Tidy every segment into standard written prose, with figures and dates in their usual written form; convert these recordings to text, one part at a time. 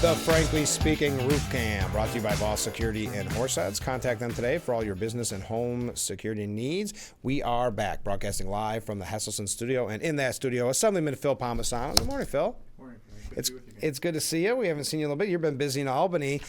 The Frankly Speaking Roof Cam, brought to you by Boss Security in Horseheads. Contact them today for all your business and home security needs. We are back, broadcasting live from the Hesselson studio, and in that studio, Assemblyman Phil Palmesano. Good morning, Phil. Morning. It's good to see you. We haven't seen you in a little bit. You've been busy in Albany.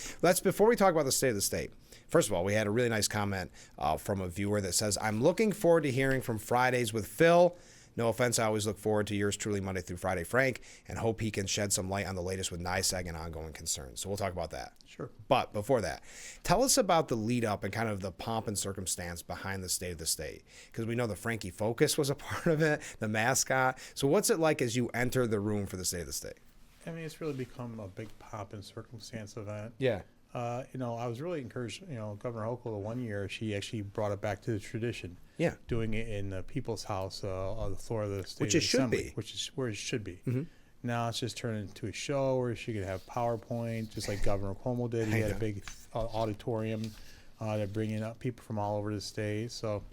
Before we talk about the state of the state, first of all, we had a really nice comment from a viewer that says, I'm looking forward to hearing from Fridays with Phil. No offense, I always look forward to yours truly Monday through Friday, Frank, and hope he can shed some light on the latest with NYSEG and ongoing concerns. So we'll talk about that. Sure. But before that, tell us about the lead up and kind of the pomp and circumstance behind the state of the state. Because we know the Frankie Focus was a part of it, the mascot. So what's it like as you enter the room for the state of the state? I mean, it's really become a big pomp and circumstance event. Yeah. I was really encouraged, Governor Hochul, the one year, she actually brought it back to the tradition. Yeah. Doing it in the People's House on the floor of the state Which it should Assembly, be. which is where it should be. Mm-hmm. Now it's just turned into a show where she could have PowerPoint, just like Governor Cuomo did. He had a big auditorium. They're bringing up people from all over the state. So,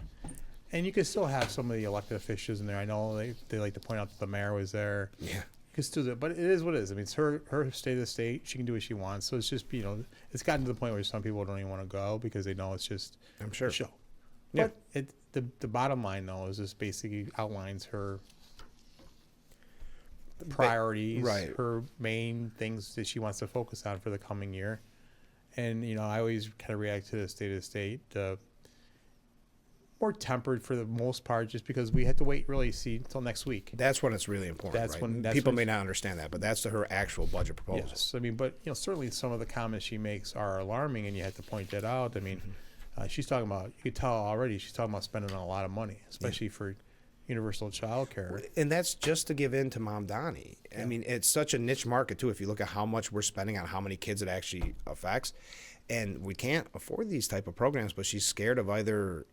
and you can still have some of the elected officials in there. I know they like to point out that the mayor was there. Yeah. You can still do it, but it is what it is. I mean, it's her state of the state. She can do what she wants. So it's just, it's gotten to the point where some people don't even want to go because they know it's just I'm sure. a show. Yeah. But the bottom line, though, is this basically outlines her priorities, right. her main things that she wants to focus on for the coming year. And, I always kind of react to the state of the state more tempered for the most part, just because we had to wait really see until next week. That's when it's really important. That's right? when People may not understand that, but that's her actual budget proposal. Yes, I mean, but certainly some of the comments she makes are alarming, and you have to point that out. I mean, she's talking about, you could tell already, she's talking about spending a lot of money, especially for universal child care. And that's just to give in to Mom Donnie. I mean, it's such a niche market, too, if you look at how much we're spending on how many kids it actually affects. And we can't afford these type of programs, but she's scared of either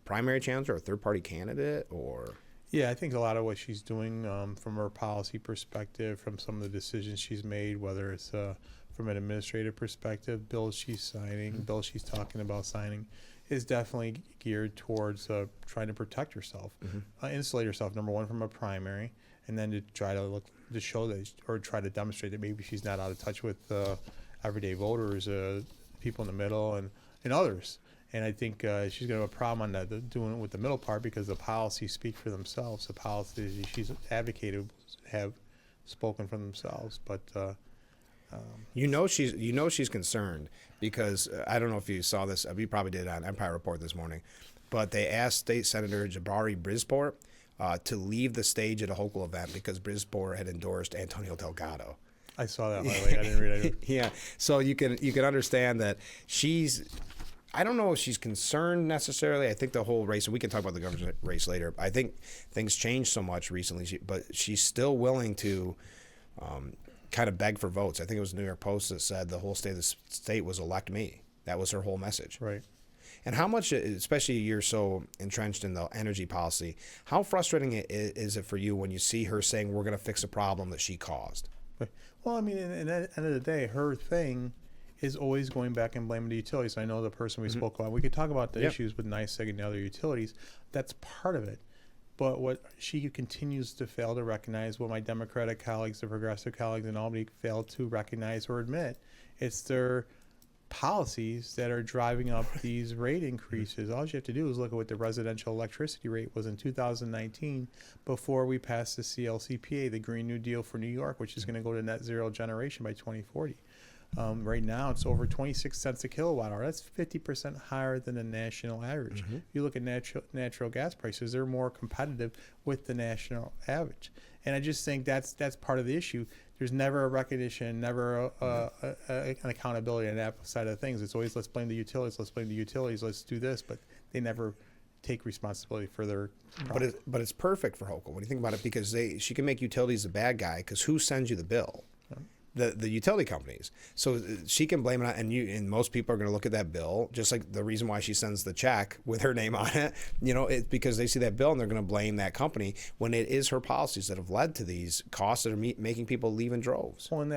primary challenger or third-party candidate or... Yeah, I think a lot of what she's doing from her policy perspective, from some of the decisions she's made, whether it's from an administrative perspective, bills she's signing, bills she's talking about signing, is definitely geared towards trying to protect herself, insulate herself, number one, from a primary, and then to try to show that, or try to demonstrate that maybe she's not out of touch with everyday voters, people in the middle, and others. And I think she's going to have a problem on that, doing it with the middle part, because the policies speak for themselves. The policies she's advocated have spoken for themselves. But she's concerned because I don't know if you saw this. We probably did on Empire Report this morning, but they asked State Senator Jabari Brisport to leave the stage at a Hochul event because Brisport had endorsed Antonio Delgado. I saw that, by the way. I didn't read it. Yeah, so you can understand that she's. I don't know if she's concerned necessarily. I think the whole race, and we can talk about the governor's race later. I think things changed so much recently, but she's still willing to kind of beg for votes. I think it was the New York Post that said the whole state of the state was elect me. That was her whole message. Right. And how much, especially you're so entrenched in the energy policy, how frustrating is it for you when you see her saying we're going to fix a problem that she caused? Well, I mean, at the end of the day, her thing is always going back and blaming the utilities. I know the person we spoke about. We could talk about the issues with NYSEG and the other utilities. That's part of it. But what she continues to fail to recognize, what my Democratic colleagues, the progressive colleagues in Albany fail to recognize or admit, it's their policies that are driving up these rate increases. All you have to do is look at what the residential electricity rate was in 2019 before we passed the CLCPA, the Green New Deal for New York, which is going to go to net zero generation by 2040. Right now, it's over 26 cents a kilowatt hour. That's 50% higher than the national average. If you look at natural gas prices, they're more competitive with the national average. And I just think that's part of the issue. There's never a recognition, never an accountability on that side of things. It's always let's blame the utilities, let's do this, but they never take responsibility for their problem. But it's perfect for Hochul when you think about it, because she can make utilities the bad guy, because who sends you the bill? The utility companies. So she can blame it on, and most people are going to look at that bill, just like the reason why she sends the check with her name on it, it's because they see that bill and they're going to blame that company when it is her policies that have led to these costs that are making people leave in droves. Well, on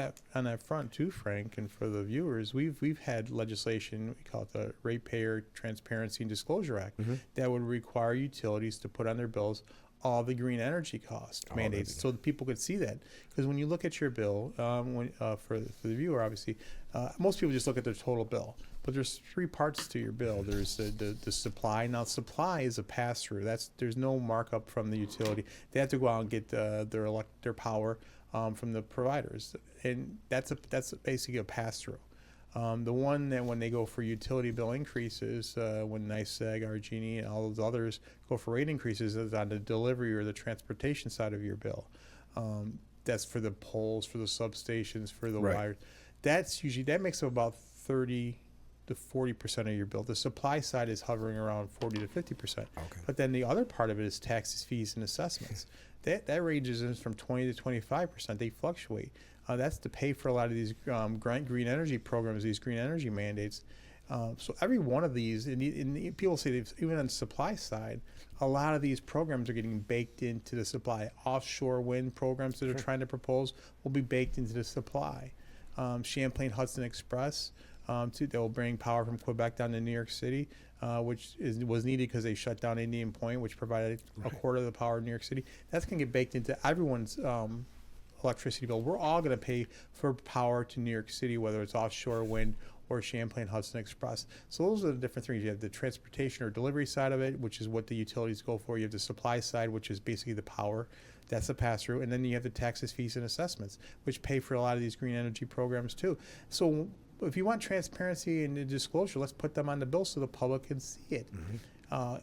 that front too, Frank, and for the viewers, we've had legislation, we call it the Ratepayer Transparency and Disclosure Act, that would require utilities to put on their bills all the green energy cost mandates, so that people could see that. Because when you look at your bill, for the viewer, obviously, most people just look at their total bill. But there's three parts to your bill. There's the supply. Now, supply is a pass-through. There's no markup from the utility. They have to go out and get their power from the providers, and that's basically a pass-through. The one that when they go for utility bill increases, when NYSEG, RG&E, and all those others go for rate increases, is on the delivery or the transportation side of your bill. That's for the poles, for the substations, for the wires. That makes up about 30 to 40% of your bill. The supply side is hovering around 40 to 50%. Okay. But then the other part of it is taxes, fees, and assessments. That ranges from 20 to 25%. They fluctuate. That's to pay for a lot of these green energy programs, these green energy mandates. So every one of these, and people say even on the supply side, a lot of these programs are getting baked into the supply. Offshore wind programs that are trying to propose will be baked into the supply. Champlain Hudson Express, they'll bring power from Quebec down to New York City, which was needed because they shut down Indian Point, which provided a quarter of the power in New York City. That's going to get baked into everyone's electricity bill. We're all going to pay for power to New York City, whether it's offshore wind or Champlain Hudson Express. So those are the different things. You have the transportation or delivery side of it, which is what the utilities go for. You have the supply side, which is basically the power. That's a pass-through. And then you have the taxes, fees, and assessments, which pay for a lot of these green energy programs too. So if you want transparency and disclosure, let's put them on the bill so the public can see it.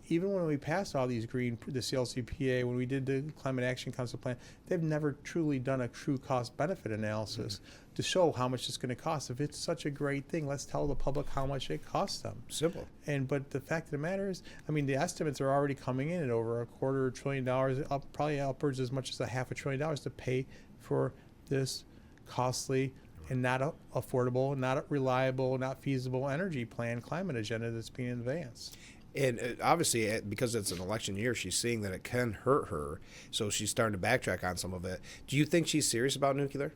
Even when we passed all these the CLCPA, when we did the Climate Action Council plan, they've never truly done a true cost-benefit analysis to show how much it's going to cost. If it's such a great thing, let's tell the public how much it costs them. Simple. But the fact of the matter is, I mean, the estimates are already coming in at over $250 billion, probably upwards as much as $500 billion to pay for this costly and not affordable, not reliable, not feasible energy plan, climate agenda that's being advanced. And obviously, because it's an election year, she's seeing that it can hurt her, so she's starting to backtrack on some of it. Do you think she's serious about nuclear?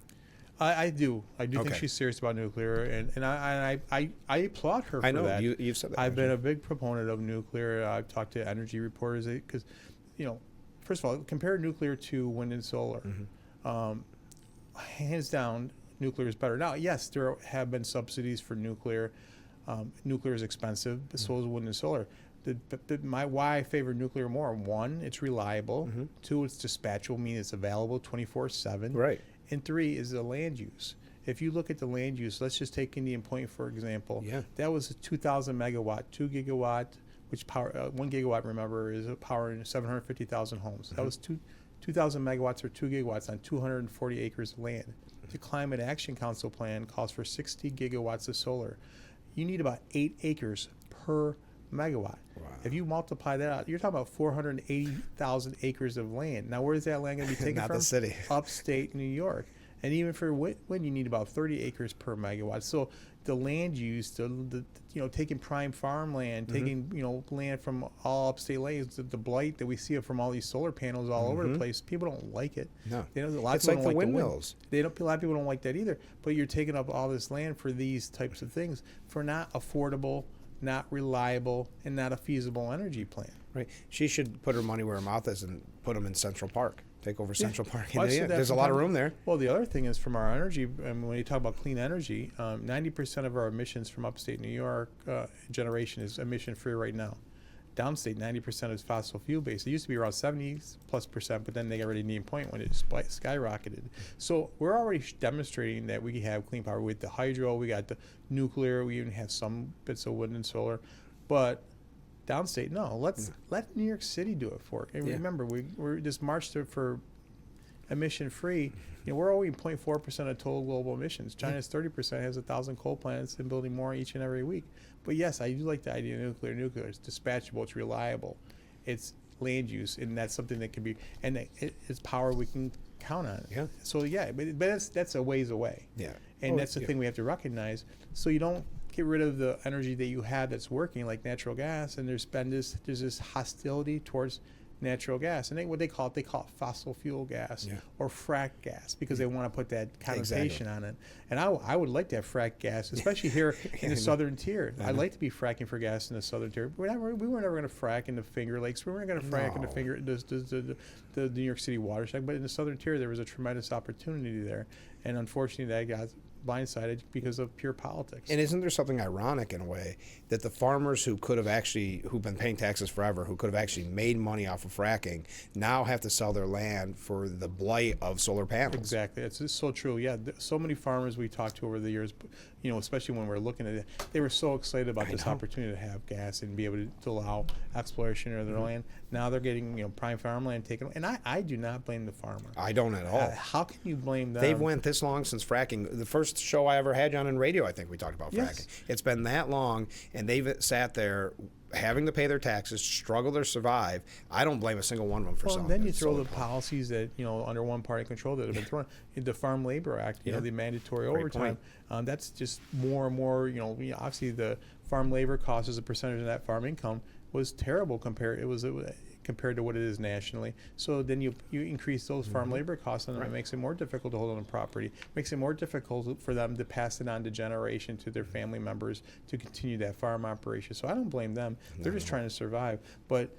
I do. I do think she's serious about nuclear, and I applaud her for that. I know you've said that. I've been a big proponent of nuclear. I've talked to energy reporters because, first of all, compare nuclear to wind and solar. Hands down, nuclear is better. Now, yes, there have been subsidies for nuclear. Nuclear is expensive, but so is wind and solar. Why I favor nuclear more: one, it's reliable. Two, it's dispatchable, meaning it's available 24/7. Right. And three is the land use. If you look at the land use, let's just take Indian Point for example. Yeah. That was a 2,000 megawatt, 2 gigawatt, which power 1 gigawatt. Remember, is powering 750,000 homes. That was 2,000 megawatts or 2 gigawatts on 240 acres of land. The Climate Action Council plan calls for 60 gigawatts of solar. You need about 8 acres per megawatt. Wow. If you multiply that out, you're talking about 480,000 acres of land. Now, where is that land going to be taken Not from? the city. Upstate New York. And even for wind, you need about 30 acres per megawatt. So the land use, taking prime farmland, taking land from all upstate lands, the blight that we see from all these solar panels all over the place, people don't like it. No, it's like the windmills. A lot of people don't like that either. But you're taking up all this land for these types of things for not affordable, not reliable, and not a feasible energy plan. Right. She should put her money where her mouth is and put them in Central Park. Take over Central Park. Well, there's a lot of room there. Well, the other thing is from our energy, when you talk about clean energy, 90% of our emissions from upstate New York generation is emission-free right now. Downstate, 90% is fossil fuel-based. It used to be around 70+%, but then they got rid of Indian Point when it skyrocketed. So we're already demonstrating that we have clean power with the hydro, we got the nuclear, we even have some bits of wind and solar. But downstate, no. Let New York City do it for it. And remember, we're just marched for emission-free. We're only 0.4% of total global emissions. China's 30% has 1,000 coal plants and building more each and every week. But yes, I do like the idea of nuclear. Nuclear is dispatchable, it's reliable, it's land use, and that's something that can be, and it's power we can count on. Yeah. So but that's a ways away. Yeah. And that's the thing we have to recognize. So you don't get rid of the energy that you have that's working, like natural gas, and there's this hostility towards natural gas, and they call it fossil fuel gas or frack gas because they want to put that connotation on it. And I would like to have frack gas, especially here in the southern tier. I'd like to be fracking for gas in the southern tier. We were never going to frack in the Finger Lakes. We weren't going to frack in the New York City watershed. But in the southern tier, there was a tremendous opportunity there, and unfortunately, that got blindsided because of pure politics. And isn't there something ironic in a way that the farmers who've been paying taxes forever, who could have actually made money off of fracking, now have to sell their land for the blight of solar panels? Exactly. It's so true. Yeah, so many farmers we talked to over the years, especially when we're looking at it, they were so excited about this opportunity to have gas and be able to allow exploration of their land. Now they're getting prime farmland taken, and I do not blame the farmer. I don't at all. How can you blame them? They've went this long since fracking. The first show I ever had you on radio, I think we talked about fracking. It's been that long, and they've sat there having to pay their taxes, struggle to survive. I don't blame a single one of them for selling. Then you throw the policies that under one party control that have been thrown. The Farm Labor Act, the mandatory overtime. That's just more and more. Obviously the farm labor cost as a percentage of that farm income was terrible compared to what it is nationally. So then you increase those farm labor costs, and it makes it more difficult to hold on to property. Makes it more difficult for them to pass it on to generation to their family members to continue that farm operation. So I don't blame them. They're just trying to survive. But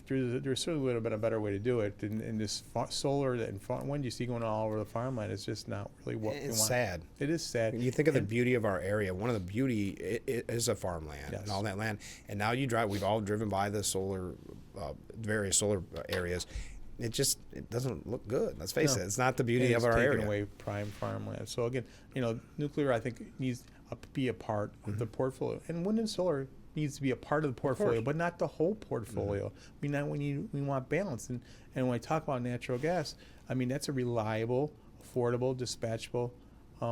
there certainly would have been a better way to do it. And this solar and wind you see going all over the farmland is just not really what we want. It's sad. It is sad. You think of the beauty of our area. One of the beauty is a farmland and all that land. And now you drive. We've all driven by the various solar areas. It doesn't look good. Let's face it. It's not the beauty of our area. It's taking away prime farmland. So again, nuclear I think needs to be a part of the portfolio, and wind and solar needs to be a part of the portfolio, but not the whole portfolio. We want balance. And when I talk about natural gas, I mean that's a reliable, affordable, dispatchable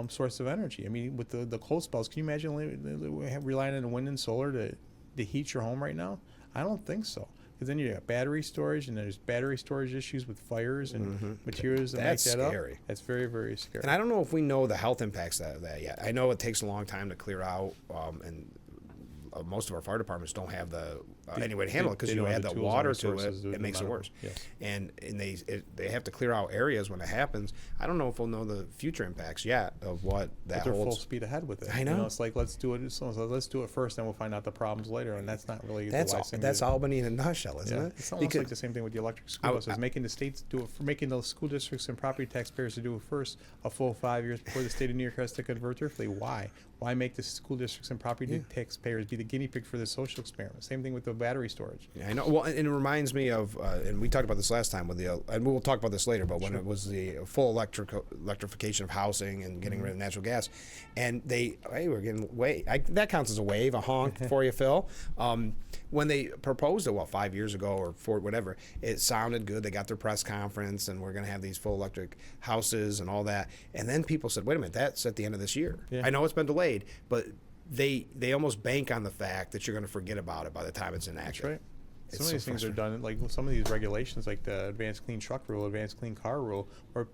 source of energy. I mean, with the cold spells, can you imagine relying on wind and solar to heat your home right now? I don't think so. Because then you got battery storage, and there's battery storage issues with fires and materials that make that scary. Up. That's very, very scary. And I don't know if we know the health impacts of that yet. I know it takes a long time to clear out, and most of our fire departments don't have the any way to handle it because you add the water to it, it makes it worse. Yes. And they have to clear out areas when it happens. I don't know if we'll know the future impacts yet of what that holds. But they're full speed ahead with it. I know. It's like let's do it first, then we'll find out the problems later, and that's not really that's Albany in a nutshell, isn't it? It's almost like the same thing with the electric school buses, making the states do it, making the school districts and property taxpayers to do it first a full 5 years before the state of New York has to convert their fleet. Why? Why make the school districts and property taxpayers be the guinea pig for the social experiment? Same thing with the battery storage. I know. Well, and it reminds me of, and we talked about this last time with and we'll talk about this later, but when it was the full electrification of housing and getting rid of natural gas, and we're getting that counts as a wave, a honk for you, Phil. When they proposed it, 5 years ago or 4, whatever, it sounded good. They got their press conference, and we're going to have these full electric houses and all that. And then people said, wait a minute, that's at the end of this year. Yeah. I know it's been delayed, but they almost bank on the fact that you're going to forget about it by the time it's enacted. That's right. Some of these things are done, like some of these regulations, like the Advanced Clean Truck Rule, Advanced Clean Car Rule, were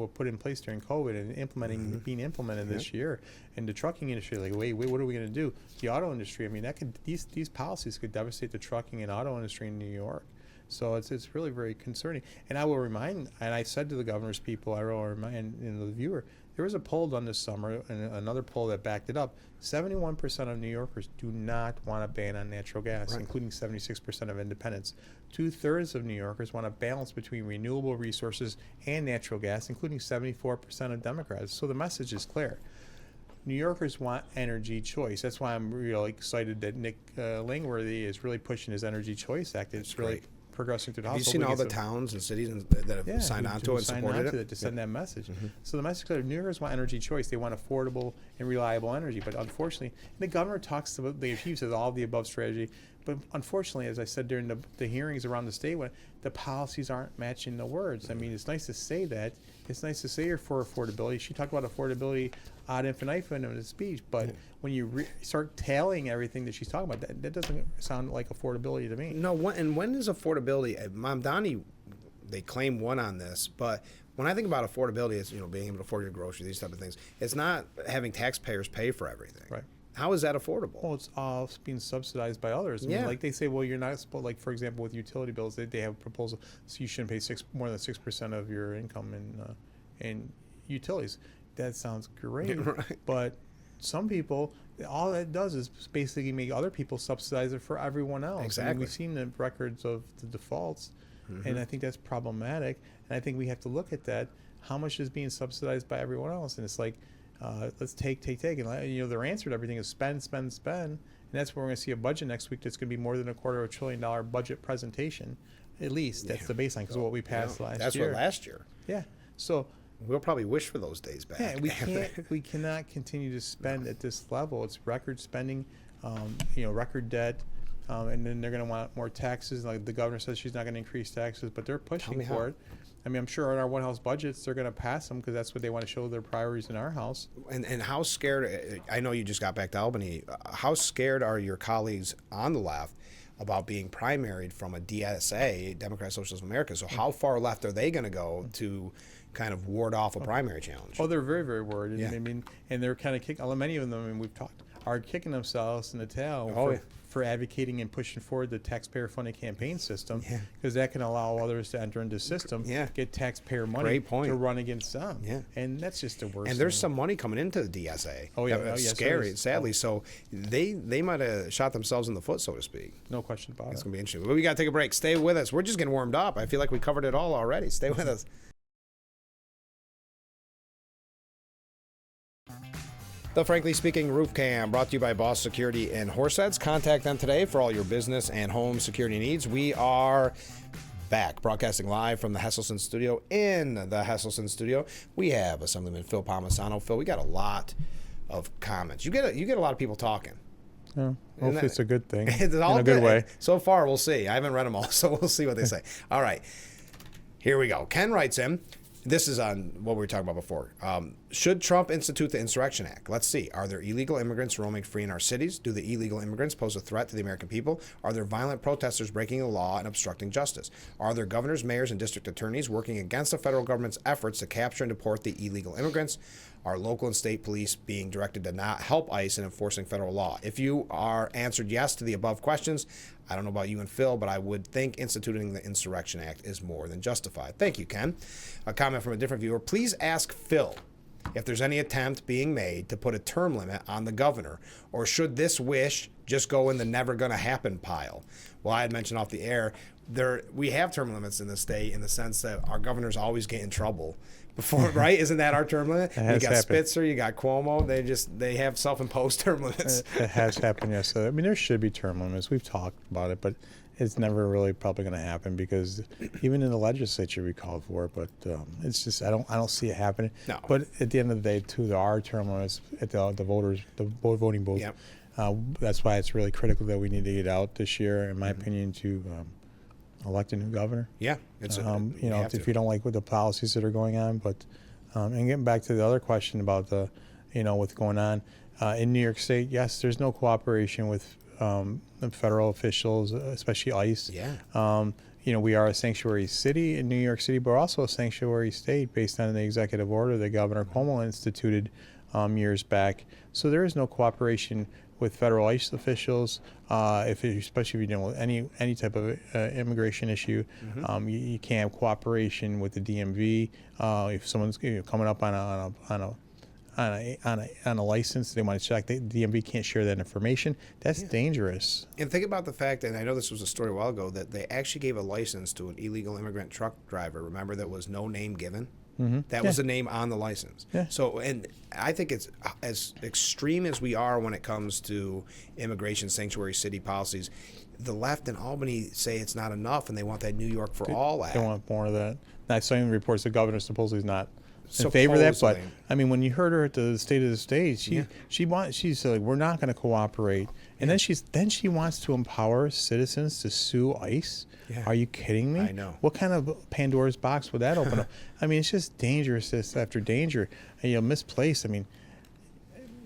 put in place during COVID and being implemented this year. And the trucking industry, like, wait, what are we going to do? The auto industry, I mean, these policies could devastate the trucking and auto industry in New York. So it's really very concerning. And I will remind, and I said to the governor's people, I will remind the viewer, there was a poll done this summer, and another poll that backed it up. 71% of New Yorkers do not want a ban on natural gas, including 76% of independents. 2/3 of New Yorkers want a balance between renewable resources and natural gas, including 74% of Democrats. So the message is clear. New Yorkers want energy choice. That's why I'm really excited that Nick Langworthy is really pushing his Energy Choice Act. It's really progressing through the House. Have you seen all the towns and cities that have signed on to it and supported it? To send that message. So the message is that New Yorkers want energy choice. They want affordable and reliable energy. But unfortunately, the governor talks about, he says all the above strategy. But unfortunately, as I said during the hearings around the state, the policies aren't matching the words. I mean, it's nice to say that. It's nice to say you're for affordability. She talked about affordability ad infinitum in the speech, but when you start tallying everything that she's talking about, that doesn't sound like affordability to me. No, when is affordability? Mom Donnie, they claim one on this, but when I think about affordability, it's being able to afford your groceries, these type of things. It's not having taxpayers pay for everything. Right. How is that affordable? Well, it's all being subsidized by others. I mean, like they say, well, you're not supposed, like, for example, with utility bills, they have a proposal, so you shouldn't pay more than 6% of your income in utilities. That sounds great, Right. but some people, all that does is basically make other people subsidize it for everyone else. Exactly. I mean, we've seen the records of the defaults, and I think that's problematic. And I think we have to look at that. How much is being subsidized by everyone else? And it's like, let's take. And, their answer to everything is spend. And that's where we're going to see a budget next week that's going to be more than $250 billion budget presentation. At least that's the baseline, because what we passed last year. That's what last year. Yeah. So we'll probably wish for those days back. Yeah, we cannot continue to spend at this level. It's record spending, record debt, and then they're going to want more taxes. Like the governor says, she's not going to increase taxes, but they're pushing for it. I mean, I'm sure in our one house budgets, they're going to pass them because that's what they want to show their priorities in our house. And how scared, I know you just got back to Albany, how scared are your colleagues on the left about being primaried from a DSA, Democrat Socialist of America? So how far left are they going to go to kind of ward off a primary challenge? Oh, they're very, very worried. Yeah. I mean, and they're kind of kicking, many of them, I mean, we've talked, are kicking themselves in the tail for advocating and pushing forward the taxpayer-funded campaign system, because that can allow others to enter into the system, get taxpayer money to run against them. And that's just the worst. And there's some money coming into the DSA. Yes, scary, sadly. So they might have shot themselves in the foot, so to speak. No question about it. It's going to be interesting. But we got to take a break. Stay with us. We're just getting warmed up. I feel like we covered it all already. Stay with us. The Frankly Speaking Roof Cam, brought to you by Boss Security in Horseheads. Contact them today for all your business and home security needs. We are back, broadcasting live from the Hesselson studio. In the Hesselson studio, we have Assemblyman Phil Palmesano. Phil, we got a lot of comments. You get a lot of people talking. Yeah, hopefully it's a good thing. It's all in a good way. So far, we'll see. I haven't read them all, so we'll see what they say. All right, here we go. Ken writes in. This is on what we were talking about before. Should Trump institute the Insurrection Act? Let's see. Are there illegal immigrants roaming free in our cities? Do the illegal immigrants pose a threat to the American people? Are there violent protesters breaking the law and obstructing justice? Are there governors, mayors, and district attorneys working against the federal government's efforts to capture and deport the illegal immigrants? Are local and state police being directed to not help ICE in enforcing federal law? If you are answered yes to the above questions, I don't know about you and Phil, but I would think instituting the Insurrection Act is more than justified. Thank you, Ken. A comment from a different viewer. Please ask Phil if there's any attempt being made to put a term limit on the governor, or should this wish just go in the never gonna happen pile? Well, I had mentioned off the air, we have term limits in the state in the sense that our governors always get in trouble before, right? Isn't that our term limit? You got Spitzer, you got Cuomo. They have self-imposed term limits. It has happened, yes. I mean, there should be term limits. We've talked about it, but it's never really probably going to happen because even in the legislature we called for it. But it's just I don't see it happening. No. But at the end of the day, too, there are term limits at the voting booth. Yep. That's why it's really critical that we need to get out this year, in my opinion, to elect a new governor. Yeah, if you don't like what the policies that are going on, but and getting back to the other question about what's going on in New York State, yes, there's no cooperation with the federal officials, especially ICE. Yeah. We are a sanctuary city in New York City, but we're also a sanctuary state based on the executive order that Governor Cuomo instituted years back. So there is no cooperation with federal ICE officials, especially if you're dealing with any type of immigration issue. You can't have cooperation with the DMV. If someone's coming up on a license, they want to check. The DMV can't share that information. That's dangerous. And think about the fact, and I know this was a story a while ago, that they actually gave a license to an illegal immigrant truck driver. Remember, that was no name given. That was the name on the license. So, and I think it's as extreme as we are when it comes to immigration sanctuary city policies. The left in Albany say it's not enough, and they want that New York for All Act. They want more of that. Now, some reports the governor supposedly is not in favor of that, but I mean, when you heard her at the State of the State, she said, we're not going to cooperate, and then she wants to empower citizens to sue ICE. Are you kidding me? I know. What kind of Pandora's box would that open up? I mean, it's just dangerous after danger, and misplaced. I mean,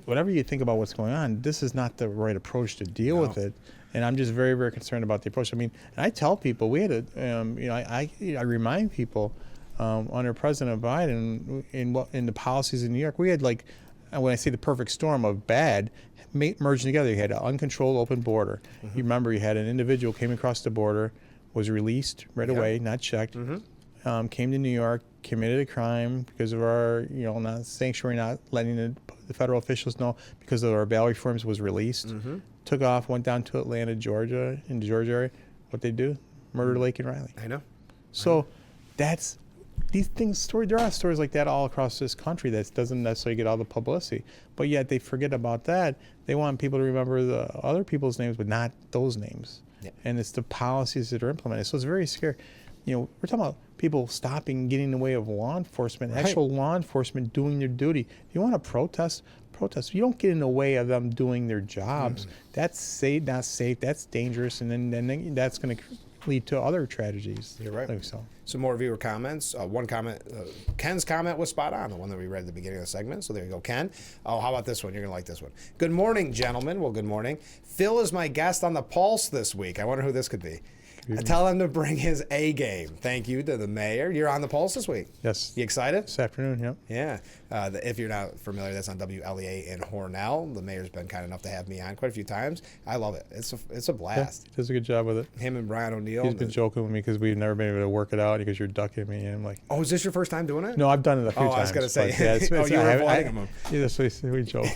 whatever you think about what's going on, this is not the right approach to deal with it. And I'm just very, very concerned about the approach. I mean, and I tell people we had I remind people. Under President Biden, in the policies in New York, we had when I say the perfect storm of bad, merging together. You had an uncontrolled open border. You remember you had an individual came across the border, was released right away, not checked, came to New York, committed a crime because of our, not sanctuary, not letting the federal officials know because of our bail reforms, was released, took off, went down to Atlanta, Georgia, in the Georgia area. What they do? Murder Lake and Riley. I know. So that's these things. There are stories like that all across this country that doesn't necessarily get all the publicity, but yet they forget about that. They want people to remember the other people's names, but not those names. Yeah. And it's the policies that are implemented. So it's very scary. We're talking about people stopping, getting in the way of law enforcement, actual law enforcement doing their duty. If you want to protest. You don't get in the way of them doing their jobs. That's safe, not safe. That's dangerous, and then that's going to lead to other tragedies. You're right. Like so. Some more viewer comments. One comment, Ken's comment was spot on, the one that we read at the beginning of the segment. So there you go, Ken. Oh, how about this one? You're going to like this one. Good morning, gentlemen. Well, good morning. Phil is my guest on the Pulse this week. I wonder who this could be. I tell him to bring his A game. Thank you to the mayor. You're on the Pulse this week. Yes. You excited? This afternoon, yep. Yeah. If you're not familiar, that's on WLEA in Hornell. The mayor's been kind enough to have me on quite a few times. I love it. It's a blast. Yeah, he does a good job with it. Him and Brian O'Neill. He's been joking with me because we've never been able to work it out because you're ducking me. And I'm like, oh, is this your first time doing it? No, I've done it a few times. I was going to say. Yeah, you were avoiding him. Yeah, that's what we joke.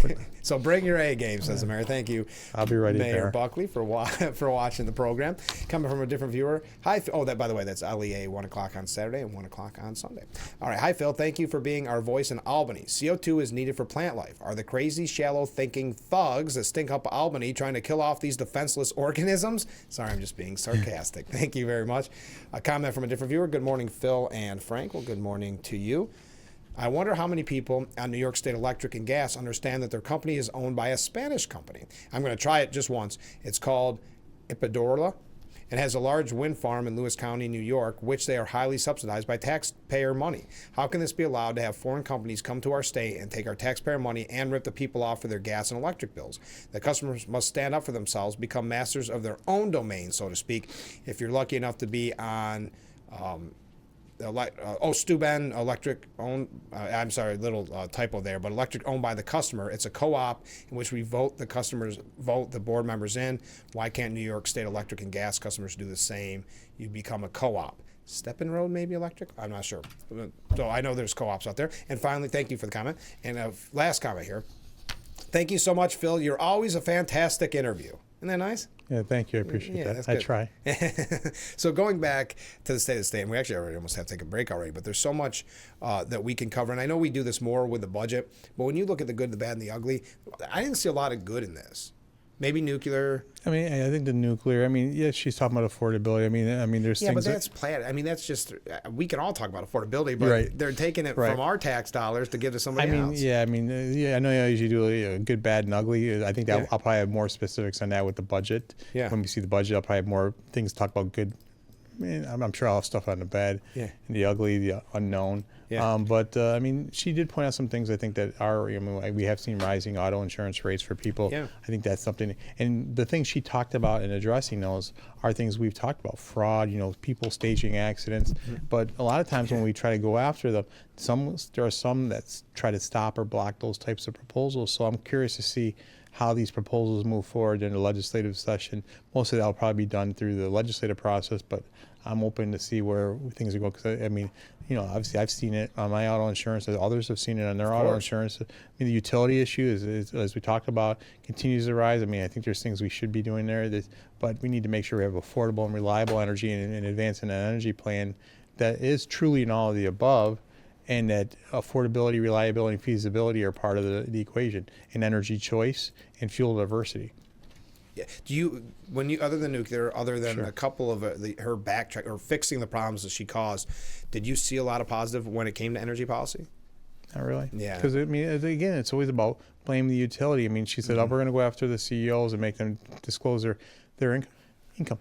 So bring your A game, says the mayor. Thank you. I'll be ready, Mayor Buckley, for watching the program. Coming from a different viewer. Hi. That, by the way, that's LEA 1 o'clock on Saturday and 1 o'clock on Sunday. All right. Hi, Phil. Thank you for being our voice in Albany. CO2 is needed for plant life. Are the crazy, shallow-thinking thugs that stink up Albany trying to kill off these defenseless organisms? Sorry, I'm just being sarcastic. Thank you very much. A comment from a different viewer. Good morning, Phil and Frank. Well, good morning to you. I wonder how many people on New York State Electric and Gas understand that their company is owned by a Spanish company. I'm going to try it just once. It's called Iberdrola. It has a large wind farm in Lewis County, New York, which they are highly subsidized by taxpayer money. How can this be allowed to have foreign companies come to our state and take our taxpayer money and rip the people off for their gas and electric bills? The customers must stand up for themselves, become masters of their own domain, so to speak. If you're lucky enough to be on Steuben Electric owned, I'm sorry, little typo there, but electric owned by the customer. It's a co-op in which we vote, the customers vote the board members in. Why can't New York State Electric and Gas customers do the same? You become a co-op. Steppen Road, maybe electric? I'm not sure. So I know there's co-ops out there. And finally, thank you for the comment. And last comment here. Thank you so much, Phil. You're always a fantastic interview. Isn't that nice? Yeah, thank you. I appreciate that. I try. So going back to the state of the state, and we actually already almost have to take a break already, but there's so much that we can cover. And I know we do this more with the budget, but when you look at the good, the bad, and the ugly, I didn't see a lot of good in this. Maybe nuclear. I mean, I think the nuclear. I mean, yeah, she's talking about affordability. I mean, there's things. Yeah, but that's planned. I mean, that's just we can all talk about affordability, but they're taking it from our tax dollars to give to somebody else. Yeah, I know I usually do a good, bad, and ugly. I think that I'll probably have more specifics on that with the budget. Yeah. When we see the budget, I'll probably have more things to talk about good. I mean, I'm sure I'll have stuff on the bad, and the ugly, the unknown. Yeah. But I mean, she did point out some things I think that are. I mean, we have seen rising auto insurance rates for people. Yeah. I think that's something. And the things she talked about in addressing those are things we've talked about: fraud. People staging accidents. Mm-hmm. But a lot of times when we try to go after them, there are some that try to stop or block those types of proposals. So I'm curious to see how these proposals move forward in the legislative session. Most of that will probably be done through the legislative process, but I'm open to see where things are going. Because I mean, obviously I've seen it on my auto insurance. Others have seen it on their auto insurance. I mean, the utility issue is, as we talked about, continues to rise. I mean, I think there's things we should be doing there, but we need to make sure we have affordable and reliable energy and advance an energy plan that is truly in all of the above, and that affordability, reliability, and feasibility are part of the equation, and energy choice and fuel diversity. Yeah. Other than nuclear, other than a couple of her backtrack or fixing the problems that she caused, did you see a lot of positive when it came to energy policy? Not really. Yeah. Because I mean, again, it's always about blaming the utility. I mean, she said, "Oh, we're going to go after the CEOs and make them disclose their income."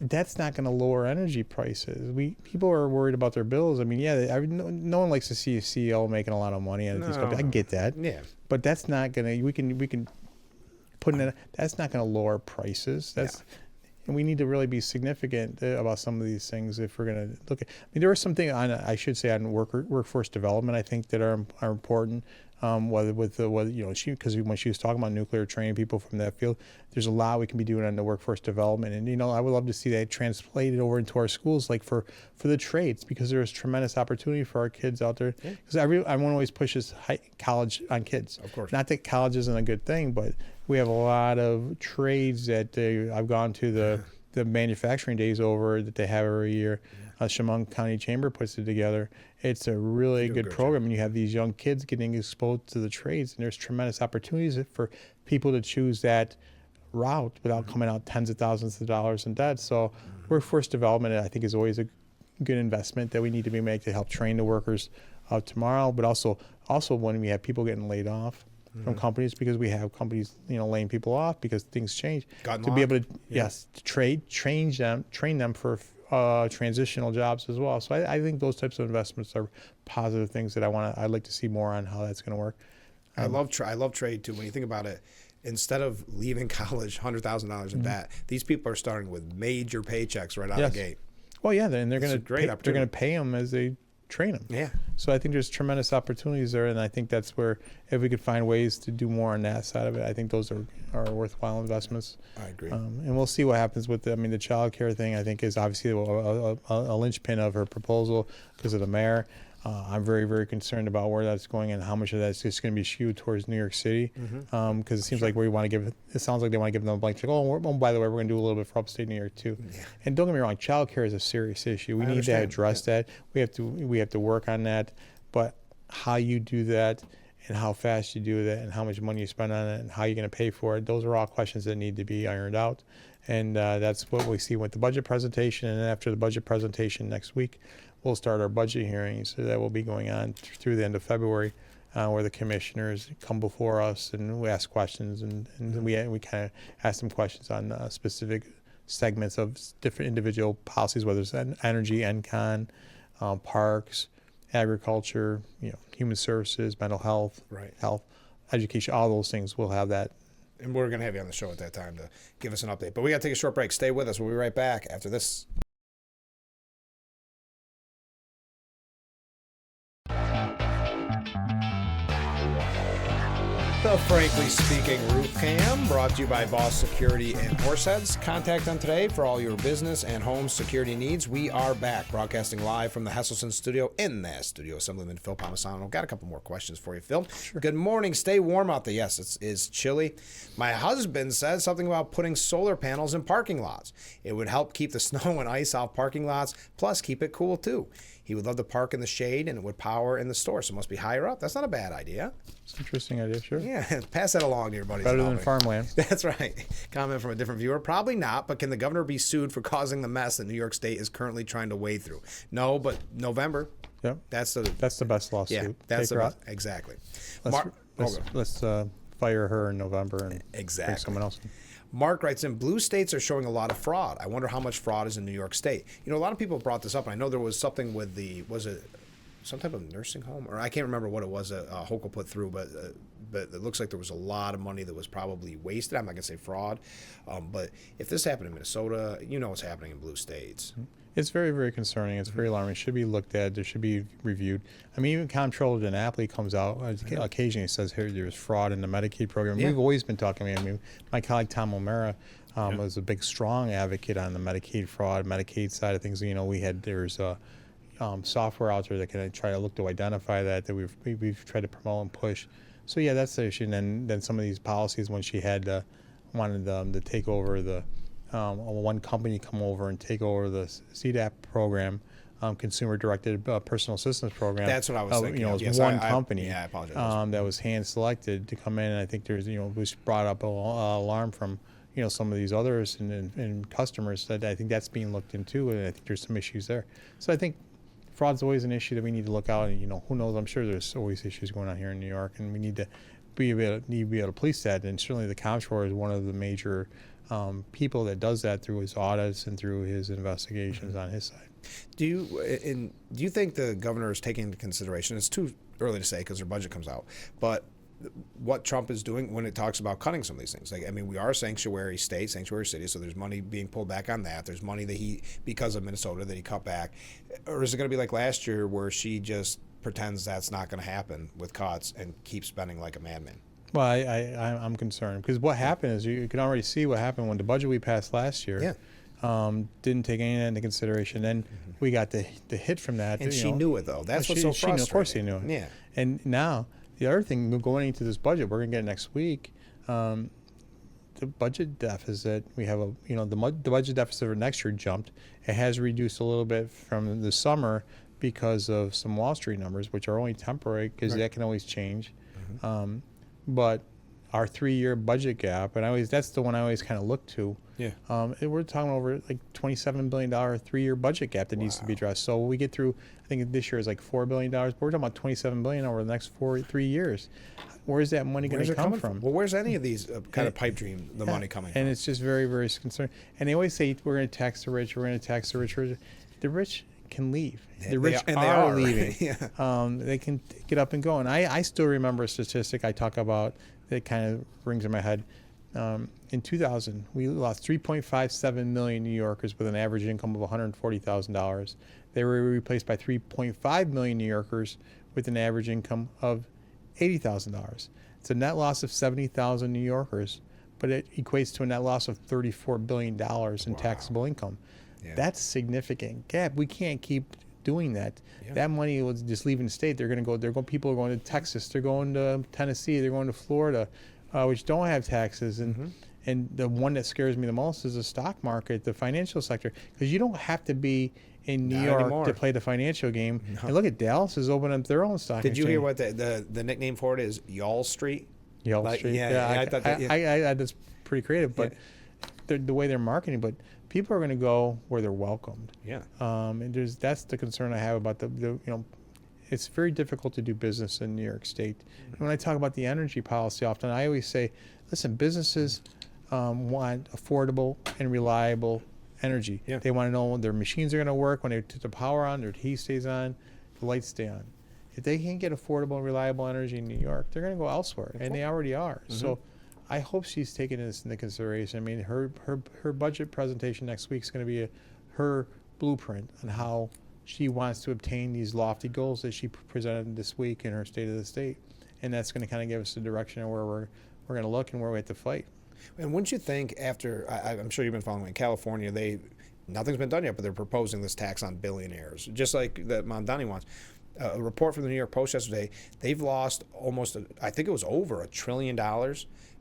That's not going to lower energy prices. People are worried about their bills. I mean, no one likes to see a CEO making a lot of money at these companies. I get that. Yeah. But that's not going to. We can put in. That's not going to lower prices. And we need to really be significant about some of these things if we're going to look at. I mean, there are some things on workforce development I think that are important. whether because when she was talking about nuclear, training people from that field, there's a lot we can be doing on the workforce development. And I would love to see that translated over into our schools, like for the trades, because there's tremendous opportunity for our kids out there. Because everyone always pushes college on kids. Of course. Not that college isn't a good thing, but we have a lot of trades that I've gone to the manufacturing days over that they have every year. Chemung County Chamber puts it together. It's a really good program, and you have these young kids getting exposed to the trades, and there's tremendous opportunities for people to choose that route without coming out tens of thousands of dollars in debt. So workforce development, I think, is always a good investment that we need to be making to help train the workers of tomorrow, but also when we have people getting laid off from companies, because we have companies laying people off because things change, to be able to train them for transitional jobs as well. So I think those types of investments are positive things that I'd like to see more on how that's going to work. I love trade too. When you think about it, instead of leaving college $100,000 in debt, these people are starting with major paychecks right out of the gate. Well, yeah, and they're going to pay them as they train them. Yeah. So I think there's tremendous opportunities there, and I think that's where, if we could find ways to do more on that side of it, I think those are worthwhile investments. I agree. And we'll see what happens with the child care thing, I think, is obviously a linchpin of her proposal because of the mayor. I'm very, very concerned about where that's going and how much of that's just going to be skewed towards New York City, because it seems like it sounds like they want to give them a blank check. Oh, by the way, we're going to do a little bit for upstate New York too. Yeah. And don't get me wrong, child care is a serious issue. We need to address that. We have to work on that. But how you do that, and how fast you do that, and how much money you spend on it, and how you're going to pay for it, those are all questions that need to be ironed out. And that's what we see with the budget presentation. And after the budget presentation next week, we'll start our budget hearings. So that will be going on through the end of February, where the commissioners come before us and we ask questions, and we kind of ask them questions on specific segments of different individual policies, whether it's energy, NCON, parks, agriculture, human services, mental health, health, education, all those things. We'll have that. And we're going to have you on the show at that time to give us an update. But we got to take a short break. Stay with us. We'll be right back after this. The Frankly Speaking Roof Cam, brought to you by Boss Security and Horseheads. Contact them today for all your business and home security needs. We are back, broadcasting live from the Hesselson studio in that studio. Assemblyman Phil Palmesano. Got a couple more questions for you, Phil. Sure. Good morning. Stay warm out there. Yes, it is chilly. My husband said something about putting solar panels in parking lots. It would help keep the snow and ice off parking lots, plus keep it cool too. He would love to park in the shade, and it would power in the store, so it must be higher up. That's not a bad idea. It's an interesting idea, sure. Yeah, pass that along to your buddies. Better than farmland. That's right. Comment from a different viewer. Probably not, but can the governor be sued for causing the mess that New York State is currently trying to wade through? No, but November. Yep. That's the best lawsuit. Yeah, that's the best. Exactly. Let's fire her in November and bring someone else in. Mark writes in, blue states are showing a lot of fraud. I wonder how much fraud is in New York State. A lot of people brought this up, and I know there was something with was it some type of nursing home? Or I can't remember what it was that Hochul put through, but it looks like there was a lot of money that was probably wasted. I'm not going to say fraud, but if this happened in Minnesota, what's happening in blue states. It's very, very concerning. It's very alarming. It should be looked at. It should be reviewed. Even Comptroller DiNapoli comes out occasionally says here there's fraud in the Medicaid program. Yeah. We've always been talking. My colleague Tom O'Mara was a big, strong advocate on the Medicaid fraud, Medicaid side of things. There's software out there that can try to look to identify that we've tried to promote and push. So yeah, that's the issue. And then some of these policies, when she had wanted them to take over the one company come over and take over the CDAP program, consumer-directed personal assistance program. That's what I was thinking. It was one company. I apologize. That was hand-selected to come in. And I think there's, was brought up an alarm from, some of these others and customers that I think that's being looked into, and I think there's some issues there. So I think fraud's always an issue that we need to look out. And who knows? I'm sure there's always issues going on here in New York, and we need to be able to police that. And certainly the Comptroller is one of the major people that does that through his audits and through his investigations on his side. Do you think the governor is taking into consideration? It's too early to say because their budget comes out, but what Trump is doing when it talks about cutting some of these things. We are a sanctuary state, sanctuary city, so there's money being pulled back on that. There's money that because of Minnesota, that he cut back. Or is it going to be like last year where she just pretends that's not going to happen with cuts and keeps spending like a madman. Well, I'm concerned because what happened is you can already see what happened when the budget we passed last year didn't take any of that into consideration. Then we got the hit from that. And she knew it, though. That's what's so frustrating. Of course she knew it. Yeah. And now the other thing, going into this budget, we're going to get next week, the budget deficit, we have the budget deficit for next year jumped. It has reduced a little bit from the summer because of some Wall Street numbers, which are only temporary because that can always change. But our 3-year budget gap, and that's the one I always kind of look to. Yeah. We're talking over like $27 billion 3-year budget gap that needs to be addressed. So we get through, I think this year is like $4 billion, but we're talking about $27 billion over the next 3 years. Where's that money going to come from? Well, where's any of these kind of pipe dream, the money coming from? And it's just very, very concerning. And they always say, we're going to tax the rich, we're going to tax the rich. The rich can leave. The rich are leaving. They can get up and go. And I still remember a statistic I talk about that kind of rings in my head. In 2000, we lost 3.57 million New Yorkers with an average income of $140,000. They were replaced by 3.5 million New Yorkers with an average income of $80,000. It's a net loss of 70,000 New Yorkers, but it equates to a net loss of $34 billion in taxable income. Yeah. That's a significant gap. We can't keep doing that. Yeah. That money was just leaving the state. People are going to Texas. They're going to Tennessee. They're going to Florida, which don't have taxes. And the one that scares me the most is the stock market, the financial sector, because you don't have to be in New York anymore to play the financial game. No. And look at Dallas has opened up their own stock exchange. Did you hear what the nickname for it is? Y'all Street? Y'all Street. Yeah, I thought that. That's pretty creative, but the way they're marketing. But people are going to go where they're welcomed. Yeah. And that's the concern I have about it's very difficult to do business in New York State. And when I talk about the energy policy often, I always say, listen, businesses want affordable and reliable energy. Yeah. They want to know when their machines are going to work, when they put the power on, their heat stays on, the lights stay on. If they can't get affordable and reliable energy in New York, they're going to go elsewhere, and they already are. So I hope she's taking this into consideration. I mean, her budget presentation next week is going to be her blueprint on how she wants to obtain these lofty goals that she presented this week in her State of the State. And that's going to kind of give us the direction of where we're going to look and where we have to fight. And wouldn't you think after, I'm sure you've been following in California, nothing's been done yet, but they're proposing this tax on billionaires, just like that Mondani wants. A report from the New York Post yesterday, they've lost almost, I think it was over $1 trillion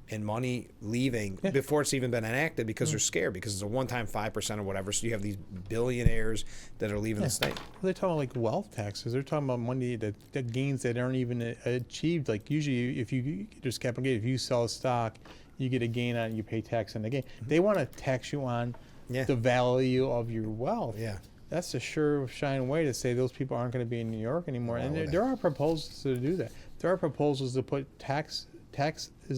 in money leaving before it's even been enacted because they're scared because it's a one-time 5% or whatever. So you have these billionaires that are leaving the state. Well, they're talking like wealth taxes. They're talking about money that gains that aren't even achieved. Like usually, if you just capital gain, if you sell a stock, you get a gain on it, you pay tax on the gain. They want to tax you on the value of your wealth. Yeah. That's a sure-shine way to say those people aren't going to be in New York anymore. And there are proposals to do that. There are proposals to put taxes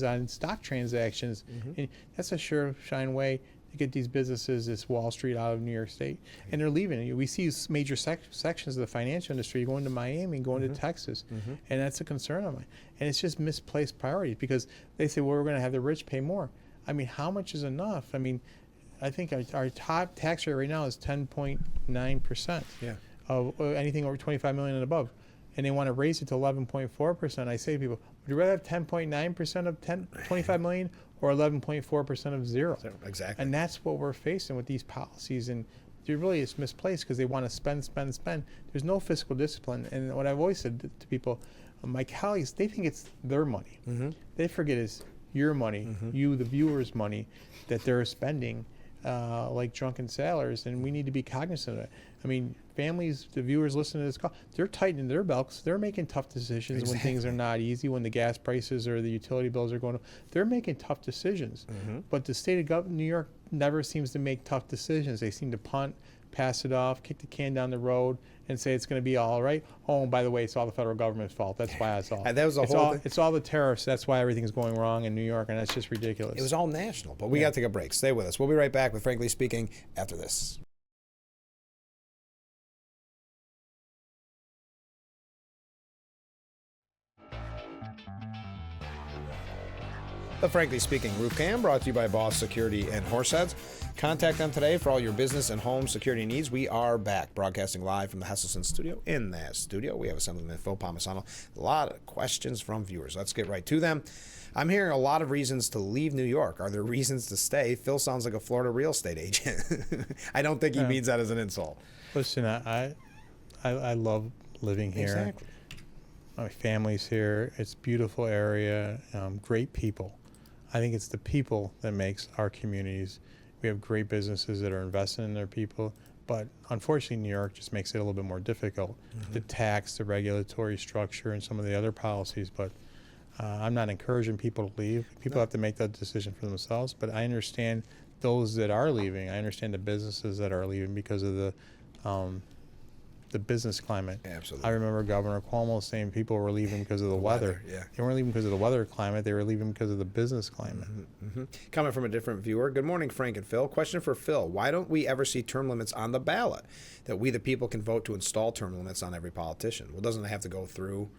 on stock transactions. And that's a sure-shine way to get these businesses, this Wall Street, out of New York State. And they're leaving. We see major sections of the financial industry going to Miami, going to Texas. And that's a concern of mine. And it's just misplaced priorities because they say, well, we're going to have the rich pay more. I mean, how much is enough? I mean, I think our top tax rate right now is 10.9% of anything over $25 million and above. And they want to raise it to 11.4%. I say to people, would you rather have 10.9% of $25 million or 11.4% of zero? Exactly. And that's what we're facing with these policies. And it really is misplaced because they want to spend. There's no fiscal discipline. And what I've always said to people, my colleagues, they think it's their money. They forget it's your money, you, the viewers' money, that they're spending like drunken sailors, and we need to be cognizant of it. I mean, families, the viewers listening to this call, they're tightening their belts. They're making tough decisions when things are not easy, when the gas prices or the utility bills are going up. They're making tough decisions. But the state of New York never seems to make tough decisions. They seem to punt, pass it off, kick the can down the road, and say it's going to be all right. Oh, and by the way, it's all the federal government's fault. That's why it's all. And that was the whole thing. It's all the tariffs. That's why everything's going wrong in New York, and that's just ridiculous. It was all national. But we got to take a break. Stay with us. We'll be right back with Frankly Speaking after this. The Frankly Speaking Roof Cam, brought to you by Boss Security and Horseheads. Contact them today for all your business and home security needs. We are back, broadcasting live from the Hesselson studio. In that studio, we have Assemblyman Phil Palmesano. A lot of questions from viewers. Let's get right to them. I'm hearing a lot of reasons to leave New York. Are there reasons to stay? Phil sounds like a Florida real estate agent. I don't think he means that as an insult. Listen, I love living here. Exactly. My family's here. It's a beautiful area. Great people. I think it's the people that makes our communities. We have great businesses that are investing in their people, but unfortunately New York just makes it a little bit more difficult. The tax, the regulatory structure, and some of the other policies, but I'm not encouraging people to leave. People have to make that decision for themselves, but I understand those that are leaving. I understand the businesses that are leaving because of the business climate. Absolutely. I remember Governor Cuomo saying people were leaving because of the weather. Yeah. They weren't leaving because of the weather climate. They were leaving because of the business climate. Coming from a different viewer. Good morning, Frank and Phil. Question for Phil. Why don't we ever see term limits on the ballot? That we, the people, can vote to install term limits on every politician. Well, doesn't it have to go through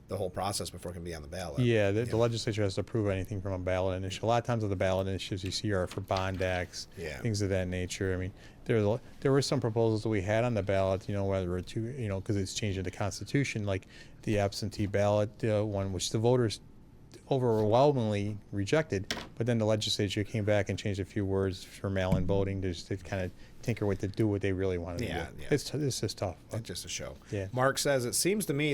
the whole process before it can be on the ballot? Yeah, the legislature has to approve anything from a ballot initiative. A lot of times of the ballot initiatives you see are for bond acts, things of that nature. I mean, there were some proposals that we had on the ballot, whether it's because it's changing the Constitution, like the absentee ballot one, which the voters overwhelmingly rejected, but then the legislature came back and changed a few words for mail-in voting to kind of tinker with do what they really wanted to do. It's just tough. It's just a show. Yeah. Mark says, it seems to me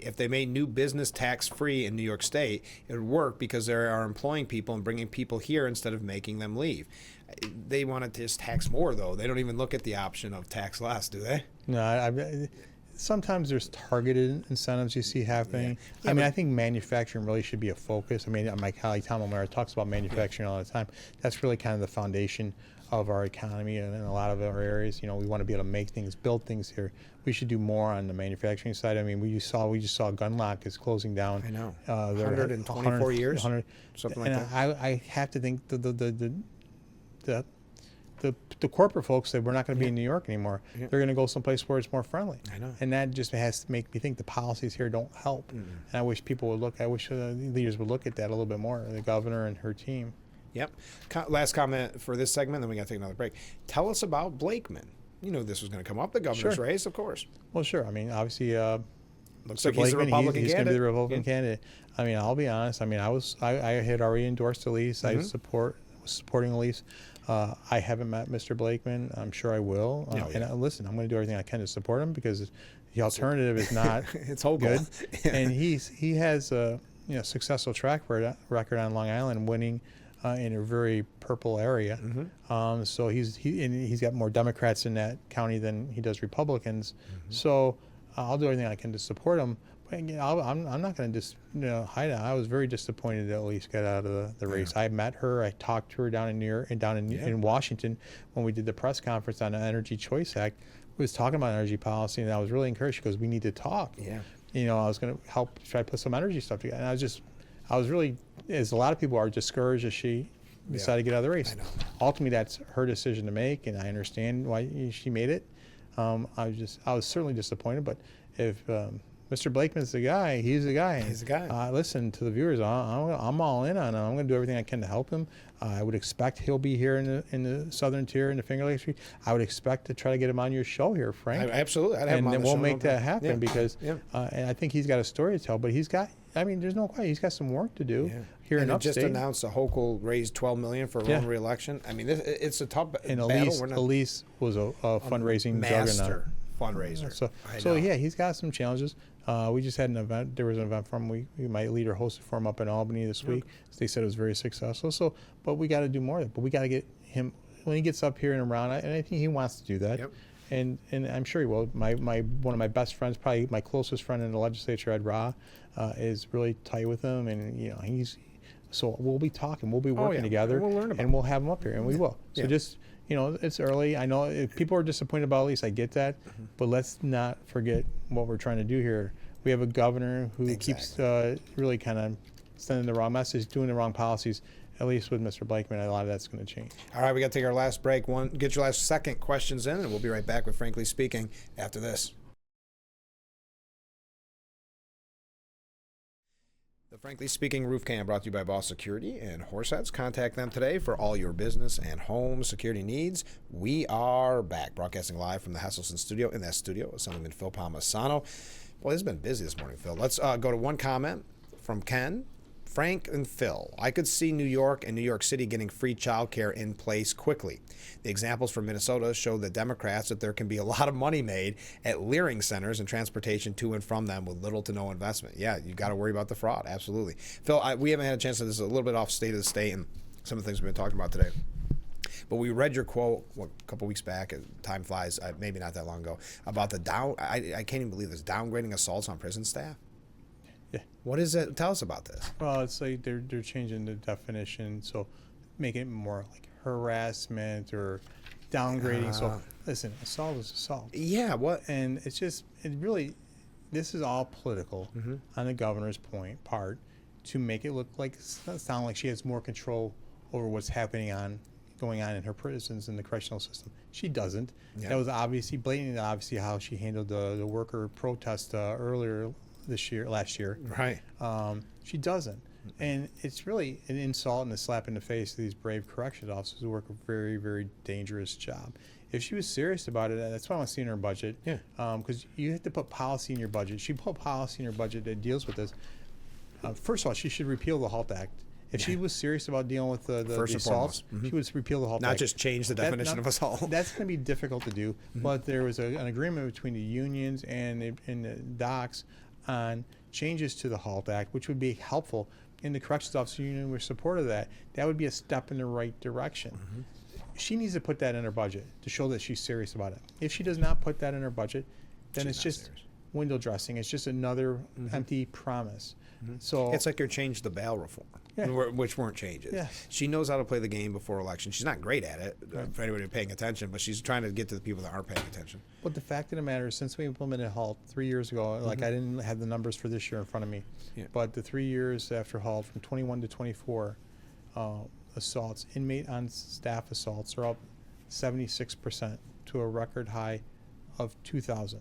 if they made new business tax-free in New York State, it would work because they are employing people and bringing people here instead of making them leave. They want to just tax more, though. They don't even look at the option of tax less, do they? No, sometimes there's targeted incentives you see happening. I think manufacturing really should be a focus. I mean, my colleague Tom O'Mara talks about manufacturing all the time. That's really kind of the foundation of our economy and in a lot of our areas. We want to be able to make things, build things here. We should do more on the manufacturing side. I mean, we just saw Gunlock is closing down. I know. 124 years, something like that. I have to think the corporate folks said we're not going to be in New York anymore. They're going to go someplace where it's more friendly. I know. And that just has to make me think the policies here don't help. And I wish people would look. I wish leaders would look at that a little bit more. The governor and her team. Yep. Last comment for this segment, then we got to take another break. Tell us about Blakeman. You knew this was going to come up, the governor's race, of course. Well, sure. I mean, obviously, looks like he's the Republican he's candidate. Going to be the Republican candidate. I mean, I'll be honest. I mean, I had already endorsed Elise. I was supporting Elise. I haven't met Mr. Blakeman. I'm sure I will. And listen, I'm going to do everything I can to support him because the alternative is not it's whole good. And he has a successful track record on Long Island, winning in a very purple area. So he's got more Democrats in that county than he does Republicans. So I'll do everything I can to support him. But I'm not going to just hide it. I was very disappointed that Elise got out of the race. I met her. I talked to her down in New York and down in Washington when we did the press conference on the Energy Choice Act. We was talking about energy policy, and I was really encouraged because we need to talk. I was going to help try to put some energy stuff together. And I was really, as a lot of people are, discouraged as she decided to get out of the race. Ultimately, that's her decision to make, and I understand why she made it. I was certainly disappointed, but if Mr. Blakeman's the guy, he's the guy. He's the guy. Listen to the viewers. I'm all in on him. I'm going to do everything I can to help him. I would expect he'll be here in the southern tier in the Finger Lakes. I would expect to try to get him on your show here, Frank. Absolutely. I'd have him on the show. And then we'll make that happen because and I think he's got a story to tell. But there's no question. He's got some work to do here in upstate. Just announced Hochul raised $12 million for her own re-election. I mean, it's a tough battle. And Elise was a fundraising master fundraiser. So he's got some challenges. We just had an event. There was an event for him. My leader hosted for him up in Albany this week. They said it was very successful. But we got to do more of it. But we got to get him when he gets up here and around. And I think he wants to do that. And I'm sure he will. One of my best friends, probably my closest friend in the legislature, Ed Ra, is really tight with him, and so we'll be talking, we'll be working together, and we'll learn about and we'll have him up here, and we will. So just it's early. I know if people are disappointed about Elise. I get that, but let's not forget what we're trying to do here. We have a governor who keeps really kind of sending the wrong message, doing the wrong policies. At least with Mr. Blakeman, a lot of that's going to change. All right, we got to take our last break. Get your last second questions in, and we'll be right back with Frankly Speaking after this. The Frankly Speaking Roof Cam brought to you by Boss Security and Horseheads. Contact them today for all your business and home security needs. We are back, broadcasting live from the Hesselson studio. In that studio, Assemblyman Phil Palmesano. Boy, it's been busy this morning, Phil. Let's go to one comment from Ken. Frank and Phil, I could see New York and New York City getting free childcare in place quickly. The examples from Minnesota show the Democrats that there can be a lot of money made at leering centers and transportation to and from them with little to no investment. Yeah, you got to worry about the fraud. Absolutely. Phil, we haven't had a chance to, this is a little bit off state of the state and some of the things we've been talking about today. But we read your quote a couple weeks back, time flies, maybe not that long ago, about the I can't even believe this, downgrading assaults on prison staff. Yeah. What is it? Tell us about this. Well, it's like they're changing the definition, so make it more like harassment or downgrading. So listen, assault is assault. Yeah, what? And it's just, it really, this is all political on the governor's part to make it look like, sound like she has more control over what's going on in her prisons in the correctional system. She doesn't. Yeah. That was blatantly obviously how she handled the worker protest earlier last year. Right. She doesn't. And it's really an insult and a slap in the face to these brave corrections officers who work a very, very dangerous job. If she was serious about it, that's why I want to see in her budget. Yeah. Because you have to put policy in your budget. She put policy in her budget that deals with this. First of all, she should repeal the HALT Act. If she was serious about dealing with the assaults, she would repeal the HALT Act. Not just change the definition of assault. That's going to be difficult to do. But there was an agreement between the unions and the docs on changes to the HALT Act, which would be helpful. And the corrections officer union were supportive of that. That would be a step in the right direction. She needs to put that in her budget to show that she's serious about it. If she does not put that in her budget, then it's just window dressing. It's just another empty promise. So it's like your change the bail reform, which weren't changes. Yes. She knows how to play the game before election. She's not great at it for anybody paying attention, but she's trying to get to the people that aren't paying attention. But the fact of the matter is, since we implemented HALT 3 years ago, like I didn't have the numbers for this year in front of me, but the 3 years after HALT, from 21 to 24, assaults, inmate on staff assaults are up 76% to a record high of 2,000.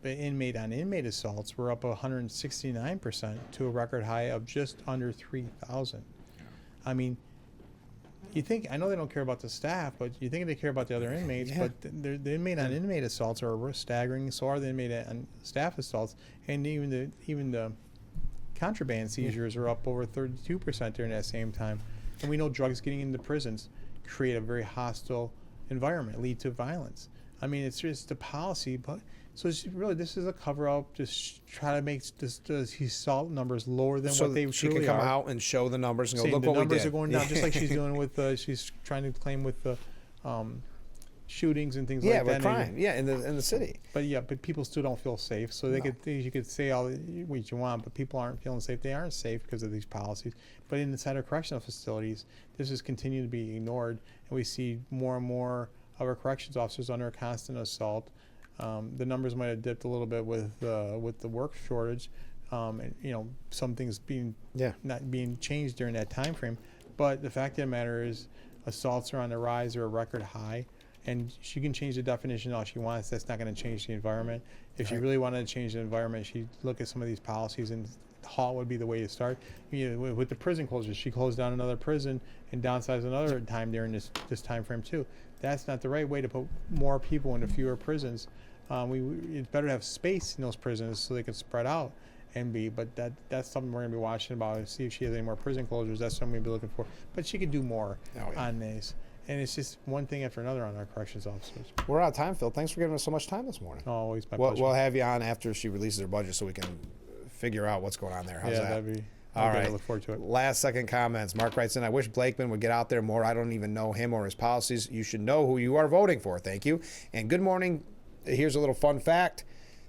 But inmate on inmate assaults were up 169% to a record high of just under 3,000. I mean, you think, I know they don't care about the staff, but you think they care about the other inmates, but the inmate on inmate assaults are staggering, so are the inmate on staff assaults, and even the contraband seizures are up over 32% during that same time. And we know drugs getting into prisons create a very hostile environment, lead to violence. I mean, it's just the policy, but so it's really, this is a cover-up. Just try to make these assault numbers lower than what they truly are. So she can come out and show the numbers and go, look what we did. The numbers are going down, just like she's doing with, she's trying to claim with the shootings and things like that. Yeah, crime. Yeah, in the city. But people still don't feel safe. So you could say all what you want, but people aren't feeling safe. They aren't safe because of these policies. But inside our correctional facilities, this is continuing to be ignored, and we see more and more of our corrections officers under a constant assault. The numbers might have dipped a little bit with the work shortage, and some things not being changed during that time frame. But the fact of the matter is, assaults are on the rise, or a record high, and she can change the definition all she wants. That's not going to change the environment. If she really wanted to change the environment, she'd look at some of these policies, and HALT would be the way to start. With the prison closures, she closed down another prison and downsized another time during this time frame too. That's not the right way to put more people into fewer prisons. It's better to have space in those prisons so they can spread out and be. But that's something we're going to be watching about and see if she has any more prison closures. That's something we'll be looking for. But she could do more on these. And it's just one thing after another on our corrections officers. We're out of time, Phil. Thanks for giving us so much time this morning. Always my pleasure. We'll have you on after she releases her budget so we can figure out what's going on there. How's that? That'd be all right. I look forward to it. Last second comments. Mark writes in, I wish Blakeman would get out there more. I don't even know him or his policies. You should know who you are voting for. Thank you. And good morning. Here's a little fun fact.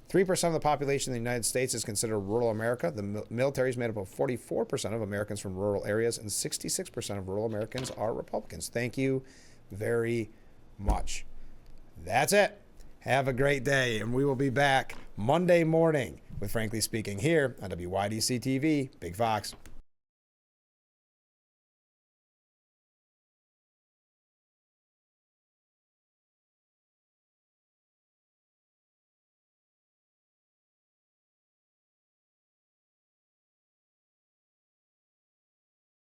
3% of the population in the United States is considered rural America. The military is made up of 44% of Americans from rural areas, and 66% of rural Americans are Republicans. Thank you very much. That's it. Have a great day, and we will be back Monday morning with Frankly Speaking here on WYDC TV, Big Fox.